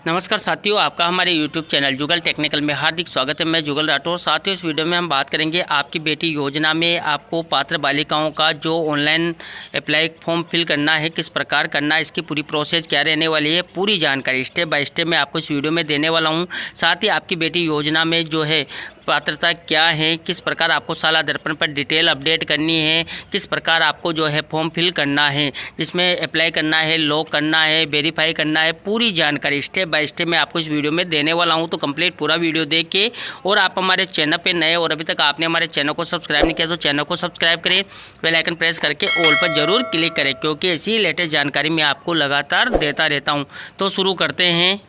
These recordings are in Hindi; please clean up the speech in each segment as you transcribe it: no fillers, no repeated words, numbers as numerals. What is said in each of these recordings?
नमस्कार साथियों, आपका हमारे YouTube चैनल जुगल टेक्निकल में हार्दिक स्वागत है। मैं जुगल राठौर। साथियों, इस वीडियो में हम बात करेंगे आपकी बेटी योजना में आपको पात्र बालिकाओं का जो ऑनलाइन अप्लाई फॉर्म फिल करना है, किस प्रकार करना है, इसकी पूरी प्रोसेस क्या रहने वाली है, पूरी जानकारी स्टेप बाय स्टेप मैं आपको इस वीडियो में देने वाला हूँ। साथ ही आपकी बेटी योजना में जो है पात्रता क्या है, किस प्रकार आपको साला दर्पण पर डिटेल अपडेट करनी है, किस प्रकार आपको जो है फॉर्म फिल करना है, जिसमें अप्लाई करना है, लॉक करना है, वेरीफाई करना है, पूरी जानकारी स्टेप बाय स्टेप मैं आपको इस वीडियो में देने वाला हूं। तो कंप्लीट पूरा वीडियो देख के, और आप हमारे चैनल पे नए और अभी तक आपने हमारे चैनल को सब्सक्राइब नहीं किया तो चैनल को सब्सक्राइब करें, बेल आइकन प्रेस करके ऑल पर जरूर क्लिक करें, क्योंकि ऐसी लेटेस्ट जानकारी मैं आपको लगातार देता रहता हूँ। तो शुरू करते हैं।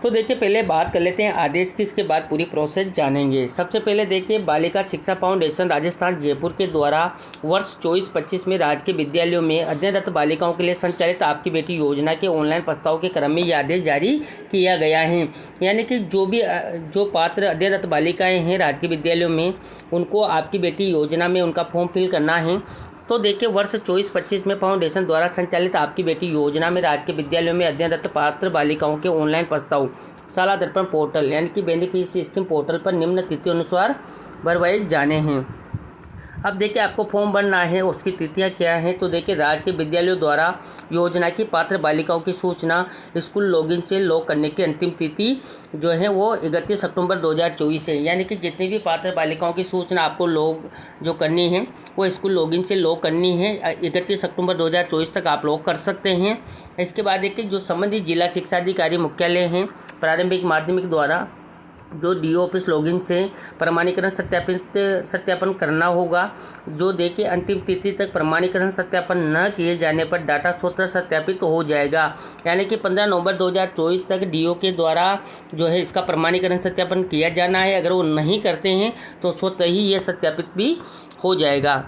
तो देखिए, पहले बात कर लेते हैं आदेश की, इसके बाद पूरी प्रोसेस जानेंगे। सबसे पहले देखिए, बालिका शिक्षा फाउंडेशन राजस्थान जयपुर के द्वारा वर्ष 24-25 में राजकीय विद्यालयों में अध्ययनरत बालिकाओं के लिए संचालित आपकी बेटी योजना के ऑनलाइन प्रस्ताव के क्रम में यह आदेश जारी किया गया है। यानी कि जो पात्र अध्ययनरत बालिकाएँ हैं राजकीय विद्यालयों में, उनको आपकी बेटी योजना में उनका फॉर्म फिल करना है। तो देखिए, वर्ष 24-25 में फाउंडेशन द्वारा संचालित आपकी बेटी योजना में राजकीय विद्यालयों में अध्ययनरत पात्र बालिकाओं के ऑनलाइन प्रस्ताव साला दर्पण पोर्टल यानी कि बेनिफिशियरी स्कीम पोर्टल पर निम्न तिथि अनुसार भरवाए जाने हैं। अब देखिए, आपको फॉर्म भरना है, उसकी तिथियां क्या हैं। तो देखिए, राजकीय विद्यालयों द्वारा योजना की पात्र बालिकाओं की सूचना स्कूल लॉगिन से लॉग करने की अंतिम तिथि जो है वो 31 अक्टूबर 2024 है। यानी कि जितनी भी पात्र बालिकाओं की सूचना आपको लॉग जो करनी है वो स्कूल लॉगिन से लॉग करनी है। 31 अक्टूबर 2024 तक आप लॉग कर सकते हैं। इसके बाद देखिए, जो संबंधित जिला शिक्षा अधिकारी मुख्यालय हैं प्रारंभिक माध्यमिक द्वारा जो डीओ ऑफिस लॉगिन से प्रमाणीकरण सत्यापन करना होगा। जो देखिए, अंतिम तिथि तक प्रमाणीकरण सत्यापन न किए जाने पर डाटा स्वतः सत्यापित हो जाएगा। यानी कि 15 नवंबर 2024 तक डीओ के द्वारा जो है इसका प्रमाणीकरण सत्यापन किया जाना है। अगर वो नहीं करते हैं तो स्वतः ही ये सत्यापित भी हो जाएगा।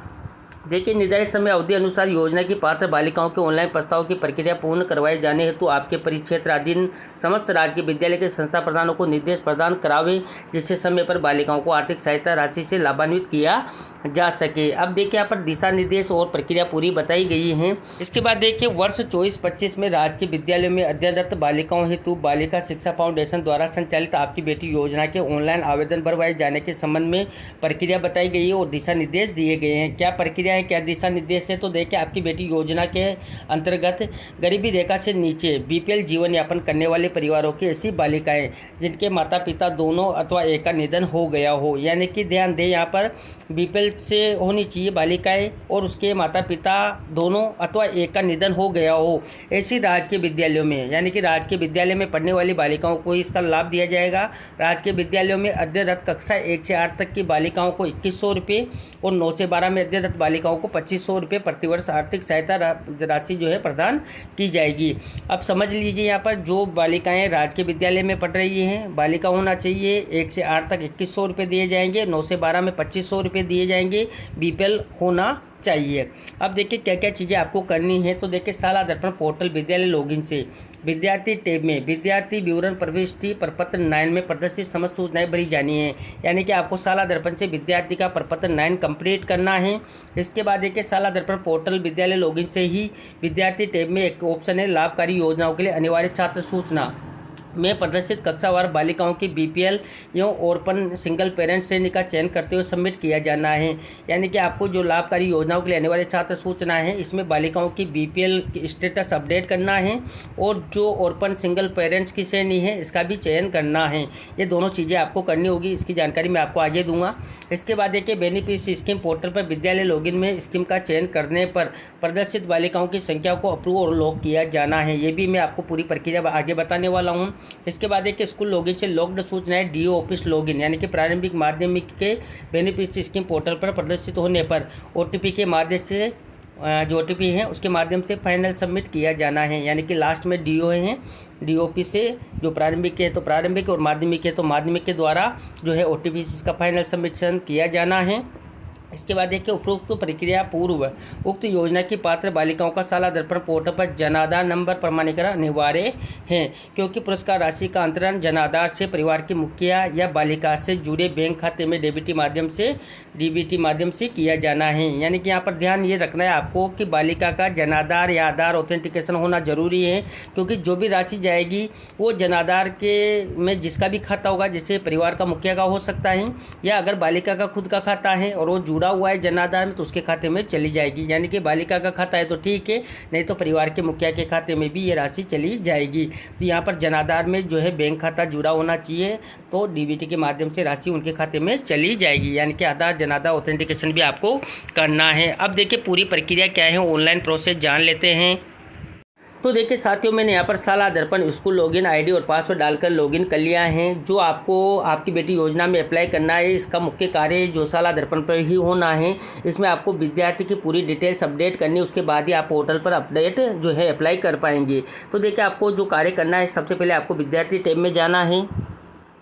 देखिए, निर्धारित समय अवधि अनुसार योजना की पात्र बालिकाओं के ऑनलाइन प्रस्ताव की प्रक्रिया पूर्ण करवाए जाने हेतु आपके परिक्षेत्राधीन समस्त राजकीय विद्यालय के संस्था प्रधानों को निर्देश प्रदान करावे, जिससे समय पर बालिकाओं को आर्थिक सहायता राशि से लाभान्वित किया जा सके। अब देखिए, यहाँ पर दिशा निर्देश और प्रक्रिया पूरी बताई गई है। इसके बाद देखिए, वर्ष 24-25 में राजकीय विद्यालयों में अध्ययनरत बालिकाओं हेतु बालिका शिक्षा फाउंडेशन द्वारा संचालित आपकी बेटी योजना के ऑनलाइन आवेदन भरवाए जाने के संबंध में प्रक्रिया बताई गई है और दिशा निर्देश दिए गए हैं। क्या प्रक्रिया है, क्या दिशा निर्देश है। तो देखिए, आपकी बेटी योजना के अंतर्गत गरीबी रेखा से नीचे बीपीएल जीवन यापन करने वाले परिवारों की ऐसी बालिकाएं जिनके माता पिता दोनों अथवा एक का निधन हो गया हो, यानी कि ध्यान दें, यहाँ पर बीपीएल से होनी चाहिए बालिकाएं और उसके माता पिता दोनों अथवा एक का निधन हो गया हो, ऐसी राजकीय विद्यालयों में, यानी कि राजकीय विद्यालय में पढ़ने वाली बालिकाओं को इसका लाभ दिया जाएगा। राजकीय विद्यालयों में अध्ययनरत कक्षा 1 से 8 तक की बालिकाओं को 2100 रुपये और 9 से 12 में अध्ययनरत बालिकाओं को 2500 रुपये प्रतिवर्ष आर्थिक सहायता राशि जो है प्रदान की जाएगी। अब समझ लीजिए, यहाँ पर जो बालिकाएं राजकीय विद्यालय में पढ़ रही हैं, बालिका होना चाहिए, 1 से 8 तक 2100 रुपये दिए जाएंगे, 9 से 12 में 2500 रुपये दिए जाएंगे, बीपीएल होना चाहिए। अब देखिए, क्या क्या चीज़ें आपको करनी है। तो देखिए, साला दर्पण पोर्टल विद्यालय लॉगिन से विद्यार्थी टैब में विद्यार्थी विवरण प्रविष्टि प्रपत्र 9 में प्रदर्शित समस्त सूचनाएं भरी जानी है। यानी कि आपको साला दर्पण से विद्यार्थी का प्रपत्र 9 कंप्लीट करना है। इसके बाद देखिए, साला दर्पण पोर्टल विद्यालय लॉगिन से ही विद्यार्थी टैब में एक ऑप्शन है लाभकारी योजनाओं के लिए अनिवार्य छात्र सूचना में प्रदर्शित कक्षावार बालिकाओं की बीपीएल एवं ऑर्फन सिंगल पेरेंट श्रेणी का चयन करते हुए सबमिट किया जाना है। यानी कि आपको जो लाभकारी योजनाओं के लिए अनिवार्य छात्र सूचना है, इसमें बालिकाओं की बीपीएल की स्टेटस अपडेट करना है और जो ऑर्फन सिंगल पेरेंट्स की श्रेणी है इसका भी चयन करना है। ये दोनों चीज़ें आपको करनी होगी, इसकी जानकारी मैं आपको आगे दूंगा। इसके बाद देखिए, बेनिफिशियरी स्कीम पोर्टल पर विद्यालय लॉगिन में स्कीम का चयन करने पर प्रदर्शित बालिकाओं की संख्या को अप्रूव और लॉक किया जाना है। ये भी मैं आपको पूरी प्रक्रिया आगे बताने वाला हूँ। इसके बाद एक स्कूल लॉगिन से लॉग्ड सूचनाएं डीओ ऑफिस लॉगिन यानी कि प्रारंभिक माध्यमिक के बेनिफिशियरी स्कीम पोर्टल पर प्रदर्शित होने पर ओटीपी के माध्यम से जो ओटीपी है उसके माध्यम से फाइनल सबमिट किया जाना है। यानी कि लास्ट में डीओ हैं, डीओ ऑफिस से जो प्रारंभिक है तो प्रारंभिक और माध्यमिक है तो माध्यमिक के द्वारा जो है ओटीपी इसका फाइनल सबमिशन किया जाना है। इसके बाद देखिए उपरोक्त प्रक्रिया पूर्व उक्त योजना की पात्र बालिकाओं का साला दर्पण पोर्टल पर जनाधार नंबर प्रमाणीकरण अनिवार्य है, क्योंकि पुरस्कार राशि का अंतरण जनाधार से परिवार के मुखिया या बालिका से जुड़े बैंक खाते में डीबीटी माध्यम से किया जाना है। यानी कि यहाँ पर ध्यान ये रखना है आपको कि बालिका का जनाधार या आधार ऑथेंटिकेशन होना जरूरी है, क्योंकि जो भी राशि जाएगी वो जनाधार के में जिसका भी खाता होगा, जैसे परिवार का मुखिया का हो सकता है या अगर बालिका का खुद का खाता है और वो जुड़ा हुआ है जनाधार में तो उसके खाते में चली जाएगी। यानी कि बालिका का खाता है तो ठीक है, नहीं तो परिवार के मुखिया के खाते में भी ये राशि चली जाएगी। तो यहाँ पर जनाधार में जो है बैंक खाता जुड़ा होना चाहिए, तो डीबीटी के माध्यम से राशि उनके खाते में चली जाएगी। यानी कि आधार जनाधार ऑथेंटिकेशन भी आपको करना है। अब देखिए पूरी प्रक्रिया क्या है, ऑनलाइन प्रोसेस जान लेते हैं। तो देखिए साथियों, मैंने यहाँ पर साला दर्पण स्कूल लॉगिन आईडी और पासवर्ड डालकर लॉगिन कर लिया है। जो आपको आपकी बेटी योजना में अप्लाई करना है, इसका मुख्य कार्य जो साला दर्पण पर ही होना है। इसमें आपको विद्यार्थी की पूरी डिटेल्स अपडेट करनी है, उसके बाद ही आप पोर्टल पर अपडेट जो है अप्लाई कर पाएंगे। तो देखिए आपको जो कार्य करना है, सबसे पहले आपको विद्यार्थी टैब में जाना है।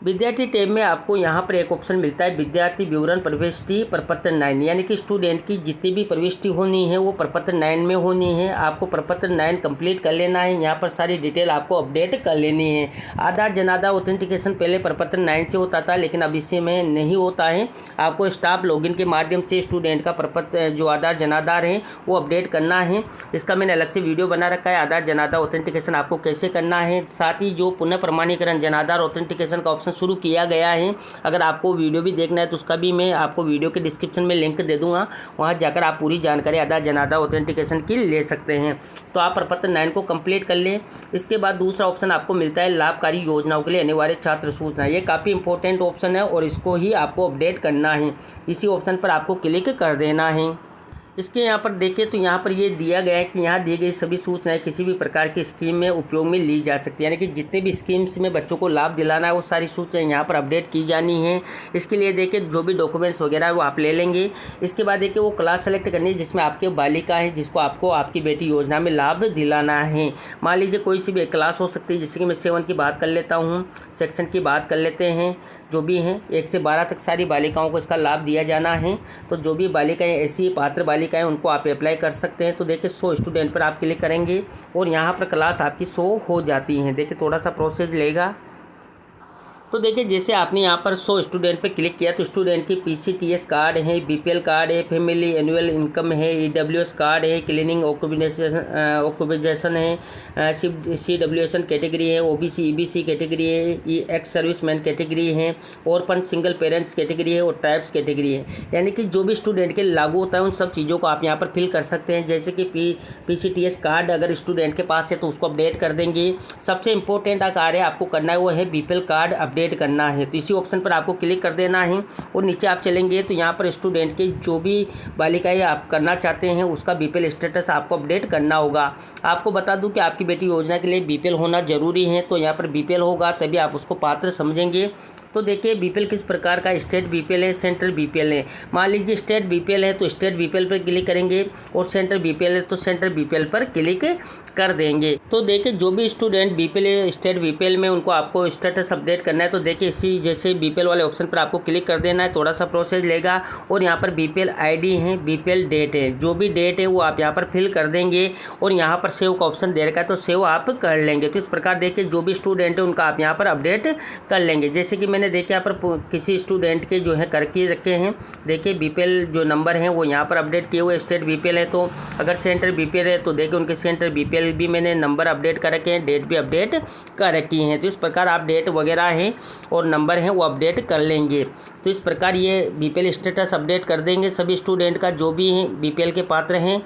विद्यार्थी टैब में आपको यहाँ पर एक ऑप्शन मिलता है विद्यार्थी विवरण प्रविष्टि प्रपत्र 9, यानी कि स्टूडेंट की जितनी भी प्रविष्टि होनी है वो प्रपत्र 9 में होनी है। आपको प्रपत्र 9 कंप्लीट कर लेना है। यहाँ पर सारी डिटेल आपको अपडेट कर लेनी है। आधार जनाधार ऑथेंटिकेशन पहले प्रपत्र 9 से होता था, लेकिन अब इससे में नहीं होता है। आपको स्टाफ लॉगिन के माध्यम से स्टूडेंट का प्रपत्र जो आधार जनाधार है वो अपडेट करना है। इसका मैंने अलग से वीडियो बना रखा है, आधार जनाधार ऑथेंटिकेशन आपको कैसे करना है। साथ ही जो पुनः प्रमाणीकरण जनाधार ऑथेंटिकेशन का ऑप्शन शुरू किया गया है, अगर आपको वीडियो भी देखना है तो उसका भी मैं आपको वीडियो के डिस्क्रिप्शन में लिंक दे दूंगा, वहां जाकर आप पूरी जानकारी आधार जनाधार ऑथेंटिकेशन की ले सकते हैं। तो आप प्रपत्र 9 को कंप्लीट कर लें। इसके बाद दूसरा ऑप्शन आपको मिलता है लाभकारी योजनाओं के लिए अनिवार्य छात्र सूचना। ये काफ़ी इंपॉर्टेंट ऑप्शन है और इसको ही आपको अपडेट करना है। इसी ऑप्शन पर आपको क्लिक कर देना है। इसके यहाँ पर देखें तो यहाँ पर ये दिया गया है कि यहाँ दी गई सभी सूचनाएं किसी भी प्रकार की स्कीम में उपयोग में ली जा सकती है। यानी कि जितने भी स्कीम्स में बच्चों को लाभ दिलाना है वो सारी सूचनाएं यहाँ पर अपडेट की जानी है। इसके लिए देखिए जो भी डॉक्यूमेंट्स वगैरह है वो आप ले लेंगे। इसके बाद देखिए वो क्लास सेलेक्ट करनी है जिसमें आपके बालिका है, जिसको आपको आपकी बेटी योजना में लाभ दिलाना है। मान लीजिए कोई सी भी एक क्लास हो सकती है, जैसे कि मैं 7 की बात कर लेता हूँ, सेक्शन की बात कर लेते हैं। जो भी हैं 1 से 12 तक सारी बालिकाओं को इसका लाभ दिया जाना है। तो जो भी बालिकाएं ऐसी पात्र बालिकाएं उनको आप अप्लाई कर सकते हैं। तो देखिए 100 स्टूडेंट पर आप क्लिक करेंगे और यहाँ पर क्लास आपकी 100 हो जाती हैं। देखिए थोड़ा सा प्रोसेस लेगा। तो देखिए जैसे आपने यहाँ पर 100 स्टूडेंट पे क्लिक किया तो स्टूडेंट की PCTS कार्ड है, BPL कार्ड है, फैमिली एनुअल इनकम है, EWS कार्ड है, क्लीनिंग ऑक्यूपेशन है, CWSN कैटेगरी है, OBC EBC कैटेगरी है, एक्स सर्विसमैन कैटेगरी है, ऑर्फन सिंगल पेरेंट्स कैटेगरी है और ट्राइब्स कैटेगरी है। यानी कि जो भी स्टूडेंट के लागू होता है उन सब चीज़ों को आप यहाँ पर फिल कर सकते हैं। जैसे कि PCTS कार्ड अगर स्टूडेंट के पास है तो उसको अपडेट कर देंगे। सबसे इंपॉर्टेंट कार्य आपको करना है वो है BPL कार्ड अपडेट करना है। तो इसी ऑप्शन पर आपको क्लिक कर देना है और नीचे आप चलेंगे तो यहाँ पर स्टूडेंट के जो भी बालिकाएं आप करना चाहते हैं उसका BPL स्टेटस आपको अपडेट करना होगा। आपको बता दूं कि आपकी बेटी योजना के लिए BPL होना जरूरी है। तो यहाँ पर BPL होगा तभी आप उसको पात्र समझेंगे। तो देखिए BPL किस प्रकार का, स्टेट BPL है, सेंट्रल BPL है। मान लीजिए स्टेट BPL है तो स्टेट BPL पर क्लिक करेंगे और सेंट्रल BPL है तो सेंट्रल BPL पर क्लिक कर देंगे। तो देखिए जो भी स्टूडेंट BPL है स्टेट BPL में उनको आपको स्टेटस अपडेट करना है। तो देखिए इसी जैसे BPL वाले ऑप्शन पर आपको क्लिक कर देना है, थोड़ा सा प्रोसेस लेगा और यहाँ पर BPL ID है, BPL डेट है, जो भी डेट है वो आप यहाँ पर फिल कर देंगे और यहाँ पर सेव का ऑप्शन दे रखा है तो सेव आप कर लेंगे। तो इस प्रकार देखिए जो भी स्टूडेंट है उनका आप यहाँ पर अपडेट कर लेंगे। जैसे कि मैंने देखिए यहाँ पर किसी स्टूडेंट के जो है करके रखे हैं, देखिए BPL जो नंबर हैं वो यहाँ पर अपडेट किए हुए स्टेट BPL है। तो अगर सेंटर BPL है तो देखिए उनके सेंटर BPL भी मैंने नंबर अपडेट कर रखे हैं, डेट भी अपडेट कर रखी हैं। तो इस प्रकार आप डेट वगैरह हैं और नंबर हैं वो अपडेट कर लेंगे। तो इस प्रकार ये BPL स्टेटस अपडेट कर देंगे सभी स्टूडेंट का जो भी हैं BPL के पात्र हैं।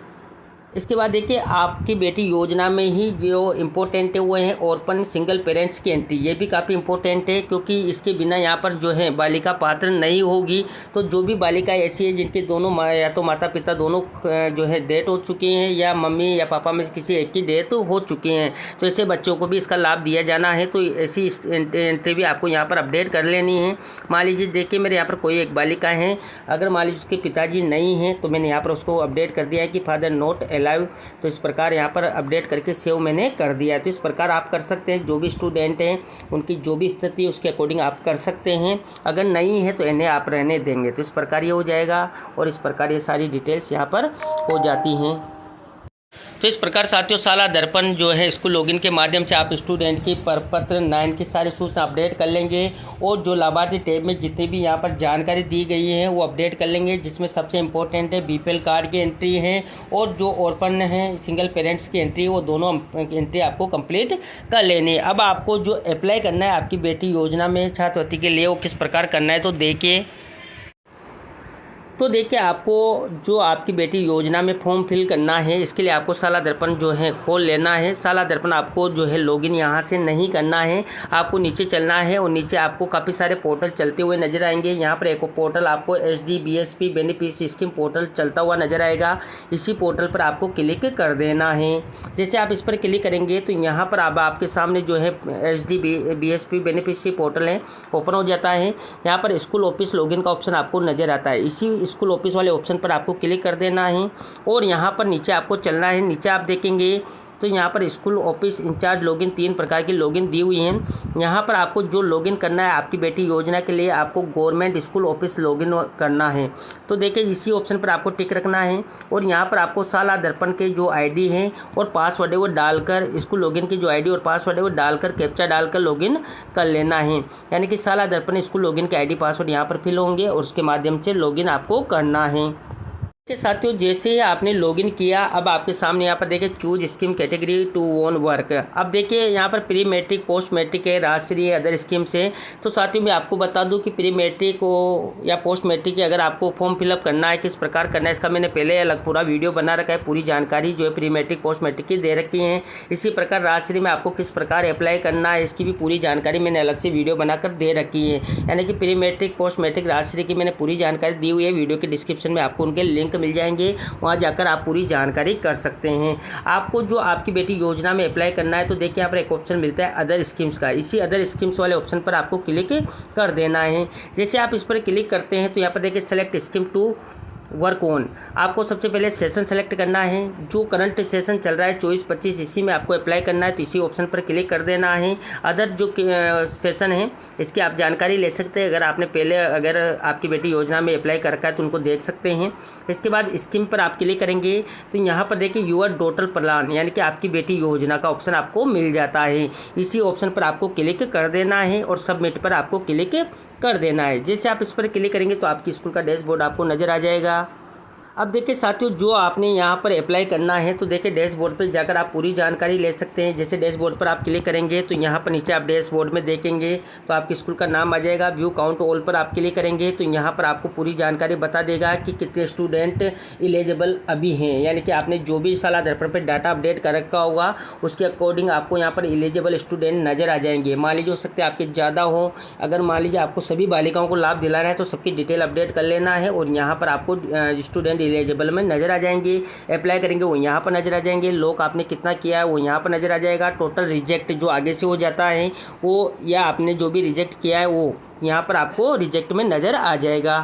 इसके बाद देखिए आपकी बेटी योजना में ही जो इम्पोर्टेंट है वो है ऑर्फन सिंगल पेरेंट्स की एंट्री। ये भी काफ़ी इम्पोर्टेंट है क्योंकि इसके बिना यहाँ पर जो है बालिका पात्र नहीं होगी। तो जो भी बालिका ऐसी है जिनके दोनों या तो माता पिता दोनों जो है डेथ हो चुके हैं या मम्मी या पापा में किसी एक की डेथ हो चुके हैं, तो ऐसे बच्चों को भी इसका लाभ दिया जाना है। तो ऐसी एंट्री भी आपको यहाँ पर अपडेट कर लेनी है। मान लीजिए देखिए मेरे यहाँ पर कोई एक बालिका है, अगर मान लीजिए उसके पिताजी नहीं हैं तो मैंने यहाँ पर उसको अपडेट कर दिया है कि फादर नॉट अलाउ, तो इस प्रकार यहाँ पर अपडेट करके सेव मैंने कर दिया है। तो इस प्रकार आप कर सकते हैं, जो भी स्टूडेंट हैं उनकी जो भी स्थिति है उसके अकॉर्डिंग आप कर सकते हैं। अगर नहीं है तो इन्हें आप रहने देंगे, तो इस प्रकार ये हो जाएगा और इस प्रकार ये सारी डिटेल्स यहाँ पर हो जाती हैं। तो इस प्रकार साथियों साला दर्पण जो है स्कूल लॉगिन के माध्यम से आप स्टूडेंट की प्रपत्र 9 की सारी सूचना अपडेट कर लेंगे और जो लाभार्थी टैब में जितनी भी यहाँ पर जानकारी दी गई है वो अपडेट कर लेंगे, जिसमें सबसे इम्पोर्टेंट है बीपीएल कार्ड की एंट्री है और जो ऑर्फन है सिंगल पेरेंट्स की एंट्री है, वो दोनों एंट्री आपको कंप्लीट कर लेनी है। अब आपको जो अप्लाई करना है आपकी बेटी योजना में छात्रवृत्ति के लिए वो किस प्रकार करना है, तो देखिए आपको जो आपकी बेटी योजना में फॉर्म फिल करना है इसके लिए आपको साला दर्पण जो है खोल लेना है। साला दर्पण आपको जो है लॉगिन यहाँ से नहीं करना है, आपको नीचे चलना है और नीचे आपको काफ़ी सारे पोर्टल चलते हुए नजर आएंगे। यहाँ पर एक पोर्टल आपको HDBSP बेनिफिशियरी स्कीम पोर्टल चलता हुआ नजर आएगा, इसी पोर्टल पर आपको क्लिक कर देना है। जैसे आप इस पर क्लिक करेंगे तो यहाँ पर अब आपके सामने जो है HDBSP बेनिफिशियरी पोर्टल है ओपन हो जाता है। यहाँ पर स्कूल ऑफिस लॉगिन का ऑप्शन आपको नजर आता है, इसी स्कूल ऑफिस वाले ऑप्शन पर आपको क्लिक कर देना है और यहाँ पर नीचे आपको चलना है। नीचे आप देखेंगे तो यहाँ पर स्कूल ऑफिस इंचार्ज लॉगिन 3 प्रकार की लॉगिन दी हुई हैं। यहाँ पर आपको जो लॉगिन करना है आपकी बेटी योजना के लिए आपको गवर्नमेंट स्कूल ऑफिस लॉगिन करना है। तो देखिए इसी ऑप्शन पर आपको टिक रखना है और यहाँ पर आपको साला दर्पण के जो आईडी है और पासवर्ड है वो डालकर, स्कूल लॉगिन की जो आईडी और पासवर्ड है वो डालकर कैप्चा डालकर लॉगिन कर लेना है। यानी कि साला दर्पण स्कूल लॉगिन के आईडी पासवर्ड यहाँ पर फिल होंगे और उसके माध्यम से लॉगिन आपको करना है। के साथियों जैसे ही आपने लॉगिन किया अब आपके सामने यहाँ पर देखिए choose scheme category to own work. अब देखिए यहाँ पर प्री मैट्रिक पोस्ट मैट्रिक है, राजश्री अदर स्कीम्स है। तो साथियों मैं आपको बता दूं कि प्री मैट्रिक को या पोस्ट मैट्रिक के अगर आपको फॉर्म फिलअप करना है किस प्रकार करना है इसका मैंने पहले अलग पूरा वीडियो बना रखा है, पूरी जानकारी जो है प्री मैट्रिक पोस्ट मैट्रिक की दे रखी है। इसी प्रकार राजश्री में आपको किस प्रकार अप्लाई करना है इसकी भी पूरी जानकारी मैंने अलग से वीडियो बनाकर दे रखी है। यानी कि pre matric post matric Rajshree की मैंने पूरी जानकारी दी हुई है, वीडियो के डिस्क्रिप्शन में आपको उनके लिंक मिल जाएंगे, वहां जाकर आप पूरी जानकारी कर सकते हैं। आपको जो आपकी बेटी योजना में अप्लाई करना है तो देखिए यहाँ पर एक ऑप्शन मिलता है अदर स्कीम्स का, इसी अदर स्कीम्स वाले ऑप्शन पर आपको क्लिक कर देना है। जैसे आप इस पर क्लिक करते हैं तो यहाँ पर देखिए select scheme to work on, आपको सबसे पहले सेशन सेलेक्ट करना है। जो करंट सेशन चल रहा है 24-25 इसी में आपको अप्लाई करना है, तो इसी ऑप्शन पर क्लिक कर देना है। अदर जो सेशन है इसकी आप जानकारी ले सकते हैं, अगर आपकी बेटी योजना में अप्लाई कर रखा है तो उनको देख सकते हैं। इसके बाद स्कीम पर आप क्लिक करेंगे तो यहाँ पर देखिए यूर टोटल प्लान यानी कि आपकी बेटी योजना का ऑप्शन आपको मिल जाता है, इसी ऑप्शन पर आपको क्लिक कर देना है और सबमिट पर आपको क्लिक कर देना है। जैसे आप इस पर क्लिक करेंगे तो आपकी स्कूल का डैशबोर्ड आपको नज़र आ जाएगा। अब देखिए साथियों जो आपने यहाँ पर अप्लाई करना है तो देखिए डैशबोर्ड पर जाकर आप पूरी जानकारी ले सकते हैं। जैसे डैशबोर्ड पर आप क्लिक करेंगे तो यहाँ पर नीचे आप डैशबोर्ड में देखेंगे तो आपके स्कूल का नाम आ जाएगा। व्यू काउंट ऑल पर आप क्लिक करेंगे तो यहाँ पर आपको पूरी जानकारी बता देगा कि कितने स्टूडेंट एलिजिबल अभी हैं, यानी कि आपने जो भी साला दर्पण पर डाटा अपडेट कर रखा होगा उसके अकॉर्डिंग आपको यहाँ पर एलिजिबल स्टूडेंट नज़र आ जाएंगे। मान लीजिए हो सकते हैं आपके ज़्यादा हो, अगर मान लीजिए आपको सभी बालिकाओं को लाभ दिलाना है तो सबकी डिटेल अपडेट कर लेना है और यहाँ पर आपको स्टूडेंट एलिजिबल में नज़र आ जाएंगे। अप्लाई करेंगे वो यहाँ पर नज़र आ जाएंगे, लॉक आपने कितना किया है वो यहाँ पर नज़र आ जाएगा। टोटल रिजेक्ट जो आगे से हो जाता है वो, या आपने जो भी रिजेक्ट किया है वो यहाँ पर आपको रिजेक्ट में नज़र आ जाएगा।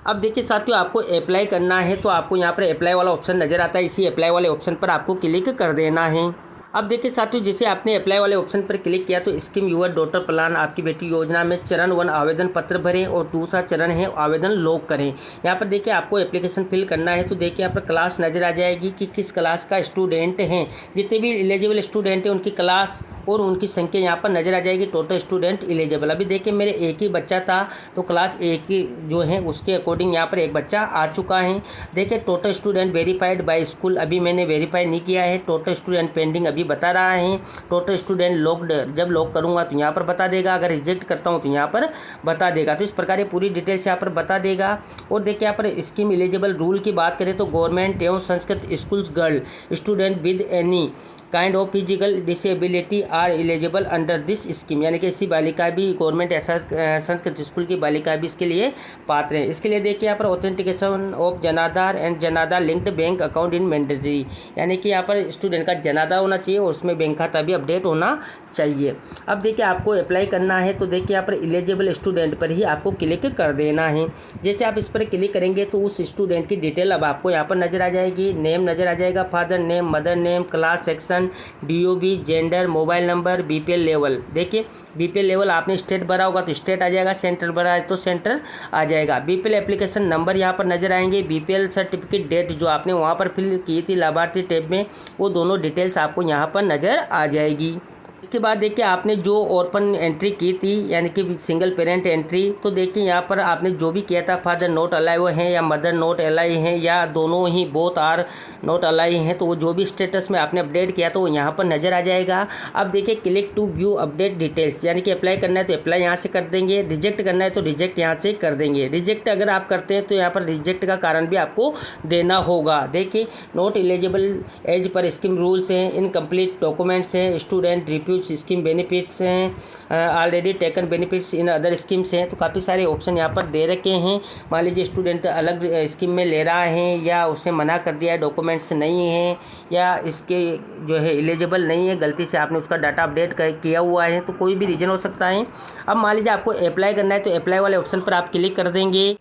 अब देखिए साथियों आपको अप्लाई करना है तो आपको यहाँ पर अप्लाई वाला ऑप्शन नज़र आता है, इसी अप्लाई वाले ऑप्शन पर आपको क्लिक कर देना है। अब देखिए साथियों जैसे आपने अप्लाई वाले ऑप्शन पर क्लिक किया तो स्कीम यूर डॉटर प्लान आपकी बेटी योजना में चरण 1 आवेदन पत्र भरें और दूसरा चरण है आवेदन लॉक करें। यहाँ पर देखिए आपको एप्लीकेशन फिल करना है तो देखिए यहाँ पर क्लास नज़र आ जाएगी कि किस क्लास का स्टूडेंट हैं, जितने भी एलिजिबल स्टूडेंट हैं उनकी क्लास और उनकी संख्या यहाँ पर नज़र आ जाएगी। टोटल स्टूडेंट एलिजिबल, अभी देखिए मेरे एक ही बच्चा था तो क्लास एक ही जो है उसके अकॉर्डिंग यहाँ पर एक बच्चा आ चुका है। देखिए total student verified bye school अभी मैंने वेरीफाई नहीं किया है, टोटल स्टूडेंट पेंडिंग अभी बता रहा है। टोटल स्टूडेंट लॉक्ड जब लॉक करूँगा तो यहाँ पर बता देगा, अगर रिजेक्ट करता हूँ तो यहाँ पर बता देगा। तो इस प्रकार ये पूरी डिटेल्स यहाँ पर बता देगा। और देखिए यहाँ पर स्कीम एलिजिबल रूल की बात करें तो गवर्नमेंट एवं Sanskrit schools girl student with any kind of physical disability are eligible under this scheme, यानी कि इसी बालिका भी गवर्नमेंट ऐसा संस्कृत स्कूल की बालिका भी इसके लिए पात्र है। इसके लिए देखिए यहाँ पर ऑथेंटिकेशन ऑफ जनाधार एंड जनाधार linked bank account in mandatory, यानी कि यहाँ पर स्टूडेंट का जनाधार होना चाहिए और उसमें बैंक खाता भी अपडेट होना चाहिए। अब देखिए आपको अप्लाई करना है तो देखिए यहाँ पर एलिजिबल स्टूडेंट पर ही आपको क्लिक कर देना है। जैसे आप इस पर क्लिक करेंगे तो उस स्टूडेंट की डिटेल अब आपको यहाँ पर नज़र आ जाएगी। नेम नज़र आ जाएगा, father name, mother name, class, section, DOB, gender, mobile number, BPL level. देखिए BPL लेवल आपने स्टेट भरा होगा तो स्टेट आ जाएगा, सेंटर भरा है तो सेंटर आ जाएगा। BPL एप्लीकेशन नंबर यहाँ पर नज़र आएंगे, BPL सर्टिफिकेट डेट जो आपने वहाँ पर फिल की थी लाभार्थी टैब में, वो दोनों डिटेल्स आपको यहाँ पर नज़र आ जाएगी। इसके बाद देखिए आपने जो ओपन एंट्री की थी यानी कि सिंगल पेरेंट एंट्री, तो देखिए यहाँ पर आपने जो भी किया था, फादर नॉट अलाइव हैं या मदर नॉट अलाइव हैं या दोनों ही बोथ आर नॉट अलाइव हैं, तो वो जो भी स्टेटस में आपने अपडेट किया तो वो यहाँ पर नज़र आ जाएगा। अब देखिए click to view update details, यानी कि अप्लाई करना है तो अप्लाई यहाँ से कर देंगे, रिजेक्ट करना है तो रिजेक्ट यहाँ से कर देंगे। रिजेक्ट अगर आप करते हैं तो यहाँ पर रिजेक्ट का कारण भी आपको देना होगा। देखिए नॉट एलिजिबल एज पर स्कीम रूल्स हैं, इनकम्प्लीट डॉक्यूमेंट्स हैं, स्टूडेंट रिफ्यूज स्कीम बेनिफिट्स हैं, already taken benefits in other schemes हैं, तो काफ़ी सारे ऑप्शन यहाँ पर दे रखे हैं। मान लीजिए स्टूडेंट अलग स्कीम में ले रहा है या उसने मना कर दिया है, डॉक्यूमेंट्स नहीं हैं या इसके जो है एलिजिबल नहीं है, गलती से आपने उसका डाटा अपडेट किया हुआ है, तो कोई भी रीज़न हो सकता है। अब मान लीजिए आपको अप्लाई करना है तो अप्लाई वाले ऑप्शन पर आप क्लिक कर देंगे।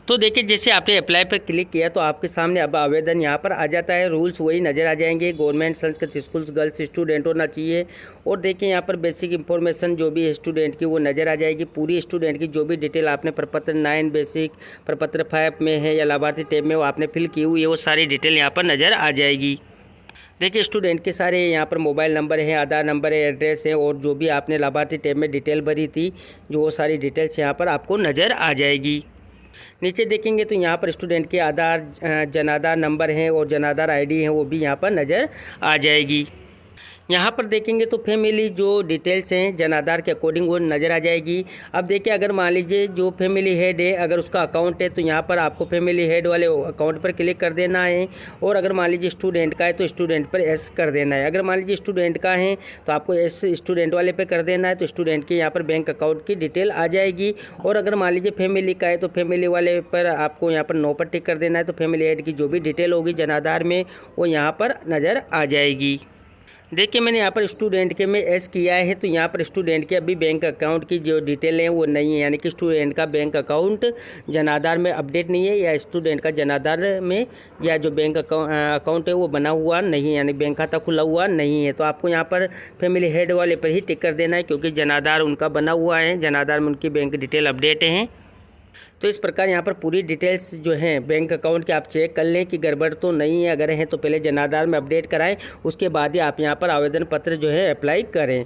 तो देखिए जैसे आपने अप्लाई पर क्लिक किया तो आपके सामने अब आवेदन यहाँ पर आ जाता है। रूल्स वही नज़र आ जाएंगे, government Sanskrit schools girls student होना चाहिए। और देखिए यहाँ पर बेसिक इंफॉर्मेशन जो भी है स्टूडेंट की वो नज़र आ जाएगी। पूरी स्टूडेंट की जो भी डिटेल आपने प्रपत्र 9 बेसिक, प्रपत्र 5 में है या लाभार्थी टैब में वो आपने फिल की हुई है, वो सारी डिटेल यहाँ पर नज़र आ जाएगी। देखिए स्टूडेंट के सारे यहाँ पर मोबाइल नंबर है, आधार नंबर है, एड्रेस है और जो भी आपने लाभार्थी टैब में डिटेल भरी थी, जो वो सारी डिटेल्स यहाँ पर आपको नज़र आ जाएगी। नीचे देखेंगे तो यहाँ पर स्टूडेंट के आधार जनाधार नंबर हैं और जनाधार ID है वो भी यहाँ पर नज़र आ जाएगी। यहाँ पर देखेंगे तो फैमिली जो डिटेल्स हैं जनाधार के अकॉर्डिंग वो नज़र आ जाएगी। अब देखिए अगर मान लीजिए जो फैमिली हेड है अगर उसका अकाउंट है तो यहाँ पर आपको फैमिली हेड वाले अकाउंट पर क्लिक कर देना है, और अगर मान लीजिए स्टूडेंट का है तो स्टूडेंट पर S कर देना है। अगर मान लीजिए स्टूडेंट का है तो आपको S स्टूडेंट वाले पे कर देना है, तो स्टूडेंट के यहाँ पर बैंक अकाउंट की डिटेल आ जाएगी। और अगर मान लीजिए फैमिली का है तो फैमिली वाले पर आपको यहाँ पर नो पर टिक कर देना है, तो फैमिली हेड की जो भी डिटेल होगी जनाधार में वो यहाँ पर नज़र आ जाएगी। देखिए मैंने यहाँ पर स्टूडेंट के में S किया है, तो यहाँ पर स्टूडेंट के अभी बैंक अकाउंट की जो डिटेल है वो नहीं है, यानी कि स्टूडेंट का बैंक अकाउंट जनाधार में अपडेट नहीं है या स्टूडेंट का जनाधार में या जो बैंक अकाउंट है वो बना हुआ नहीं है, यानी बैंक खाता खुला हुआ नहीं है। तो आपको यहाँ पर फैमिली हेड वाले पर ही टिक कर देना है क्योंकि जनाधार उनका बना हुआ है, जनाधार में उनकी बैंक डिटेल अपडेट हैं। तो इस प्रकार यहाँ पर पूरी डिटेल्स जो हैं बैंक अकाउंट के आप चेक कर लें कि गड़बड़ तो नहीं है। अगर है तो पहले जनाधार में अपडेट कराएं, उसके बाद ही आप यहाँ पर आवेदन पत्र जो है अप्लाई करें।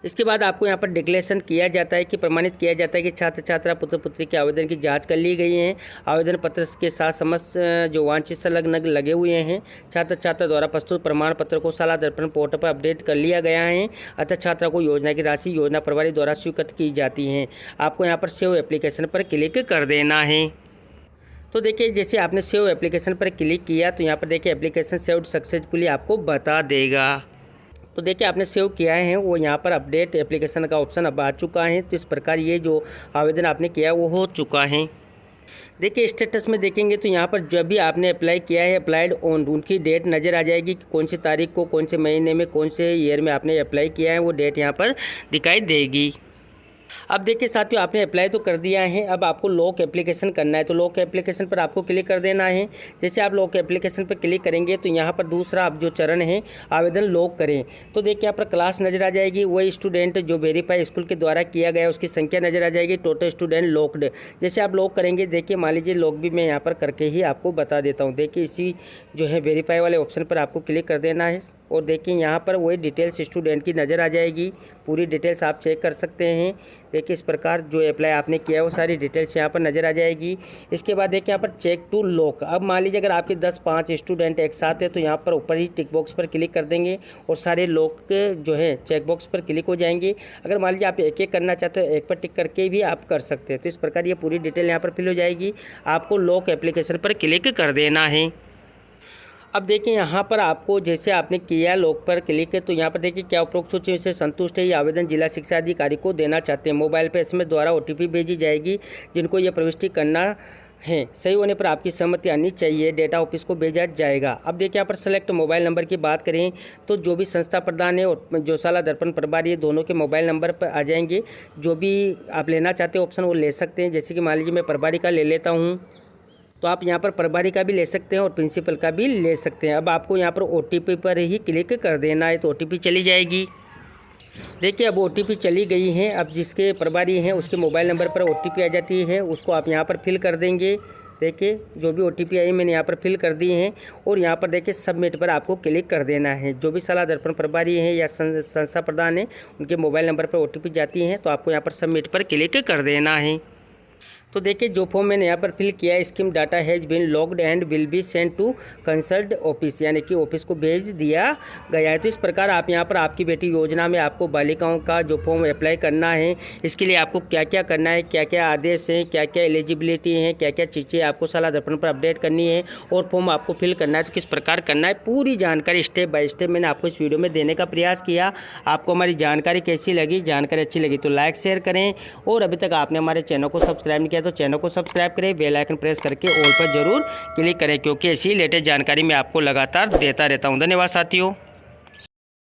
इसके बाद आपको यहाँ पर डिक्लेरेशन किया जाता है कि प्रमाणित किया जाता है कि छात्र छात्रा पुत्र पुत्री के आवेदन की जांच कर ली गई है। आवेदन पत्र के साथ समस्त जो वांछित संलग्न लगे हुए हैं। छात्र छात्रा द्वारा प्रस्तुत प्रमाण पत्र को शाला दर्पण पोर्टल पर अपडेट कर लिया गया है, अतः छात्रा को योजना की राशि योजना प्रभारी द्वारा स्वीकृत की जाती है। आपको यहाँ पर सेव एप्लीकेशन पर क्लिक कर देना है। तो देखिए जैसे आपने सेव एप्लीकेशन पर क्लिक किया तो यहाँ पर देखिए एप्लीकेशन सेव्ड सक्सेसफुली आपको बता देगा। तो देखिए आपने सेव किया है वो यहाँ पर अपडेट एप्लीकेशन का ऑप्शन अब आ चुका है। तो इस प्रकार ये जो आवेदन आपने किया वो हो चुका है। देखिए स्टेटस में देखेंगे तो यहाँ पर जब भी आपने अप्लाई किया है अप्लाइड ऑन उनकी डेट नज़र आ जाएगी कि कौन सी तारीख को, कौन से महीने में, कौन से ईयर में आपने अप्लाई किया है, वो डेट यहाँ पर दिखाई देगी। अब देखिए साथियों आपने अप्लाई तो कर दिया है, अब आपको लॉक एप्लीकेशन करना है। तो लॉक एप्लीकेशन पर आपको क्लिक कर देना है। जैसे आप लॉक एप्लीकेशन पर क्लिक करेंगे तो यहाँ पर दूसरा आप जो चरण है आवेदन लॉक करें, तो देखिए यहाँ पर क्लास नज़र आ जाएगी। वही स्टूडेंट जो वेरीफाई स्कूल के द्वारा किया गया उसकी संख्या नज़र आ जाएगी। Total student locked. जैसे आप लॉक करेंगे देखिए मान लीजिए लॉक भी मैं यहाँ पर करके ही आपको बता देता हूँ। देखिए इसी जो है वेरीफाई वाले ऑप्शन पर आपको क्लिक कर देना है और देखिए यहाँ पर वही डिटेल्स स्टूडेंट की नज़र आ जाएगी। पूरी डिटेल्स आप चेक कर सकते हैं। देखिए इस प्रकार जो अप्लाई आपने किया है वो सारी डिटेल्स यहाँ पर नज़र आ जाएगी। इसके बाद देखिए यहाँ पर चेक टू लॉक। अब मान लीजिए अगर आपके 10-5 स्टूडेंट एक साथ है तो यहाँ पर ऊपर ही टिक बॉक्स पर क्लिक कर देंगे और सारे लॉक जो है चेक बॉक्स पर क्लिक हो जाएंगे। अगर मान लीजिए आप एक एक करना चाहते हो एक पर टिक करके भी आप कर सकते हैं। तो इस प्रकार ये पूरी डिटेल यहाँ पर फिल हो जाएगी। आपको लॉक एप्लीकेशन पर क्लिक कर देना है। अब देखिए यहाँ पर आपको जैसे आपने किया लॉक पर क्लिक है तो यहाँ पर देखिए क्या उपरोक्त सूची से संतुष्ट है, ये आवेदन जिला शिक्षा अधिकारी को देना चाहते हैं। मोबाइल पर एसएमएस द्वारा ओटीपी भेजी जाएगी जिनको ये प्रविष्टि करना है। सही होने पर आपकी सहमति आनी चाहिए, डेटा ऑफिस को भेजा जाएगा। अब देखिए यहाँ पर सेलेक्ट मोबाइल नंबर की बात करें तो जो भी संस्था प्रधान है और जो शाला दर्पण प्रभारी है दोनों के मोबाइल नंबर पर आ जाएंगे। जो भी आप लेना चाहते हो ऑप्शन वो ले सकते हैं। जैसे कि मान लीजिए मैं प्रभारी का ले लेता हूँ तो आप यहाँ पर प्रभारी का भी ले सकते हैं और प्रिंसिपल का भी ले सकते हैं। अब आपको यहाँ पर ओटीपी पर ही क्लिक कर देना है तो ओटीपी चली जाएगी। देखिए अब ओटीपी चली गई है। अब जिसके प्रभारी हैं उसके मोबाइल नंबर पर ओटीपी आ जाती है, उसको आप यहाँ पर फिल कर देंगे। देखिए जो भी ओटीपी आई मैंने यहाँ पर फिल कर दी है और यहाँ पर देखिए सबमिट पर आपको क्लिक कर देना है। जो भी शाला दर्पण प्रभारी है या संस्था प्रधान है उनके मोबाइल नंबर पर ओटीपी जाती है तो आपको यहाँ पर सबमिट पर क्लिक कर देना है। तो देखिए जो फॉर्म मैंने यहाँ पर फिल किया है, scheme data has been logged and will be send to consult office, यानी कि ऑफिस को भेज दिया गया है। तो इस प्रकार आप यहाँ पर आपकी बेटी योजना में आपको बालिकाओं का जो फॉर्म अप्लाई करना है, इसके लिए आपको क्या क्या करना है, क्या क्या आदेश हैं, क्या क्या एलिजिबिलिटी है, क्या क्या चीज़ें आपको शाला दर्पण पर अपडेट करनी है और फॉर्म आपको फिल करना है तो किस प्रकार करना है, पूरी जानकारी स्टेप बाय स्टेप मैंने आपको इस वीडियो में देने का प्रयास किया। आपको हमारी जानकारी कैसी लगी, जानकारी अच्छी लगी तो लाइक शेयर करें और अभी तक आपने हमारे चैनल को सब्सक्राइब नहीं किया तो चैनल को सब्सक्राइब करें, बेल आइकन प्रेस करके ऑल पर जरूर क्लिक करें क्योंकि ऐसी लेटेस्ट जानकारी मैं आपको लगातार देता रहता हूं। धन्यवाद साथियों।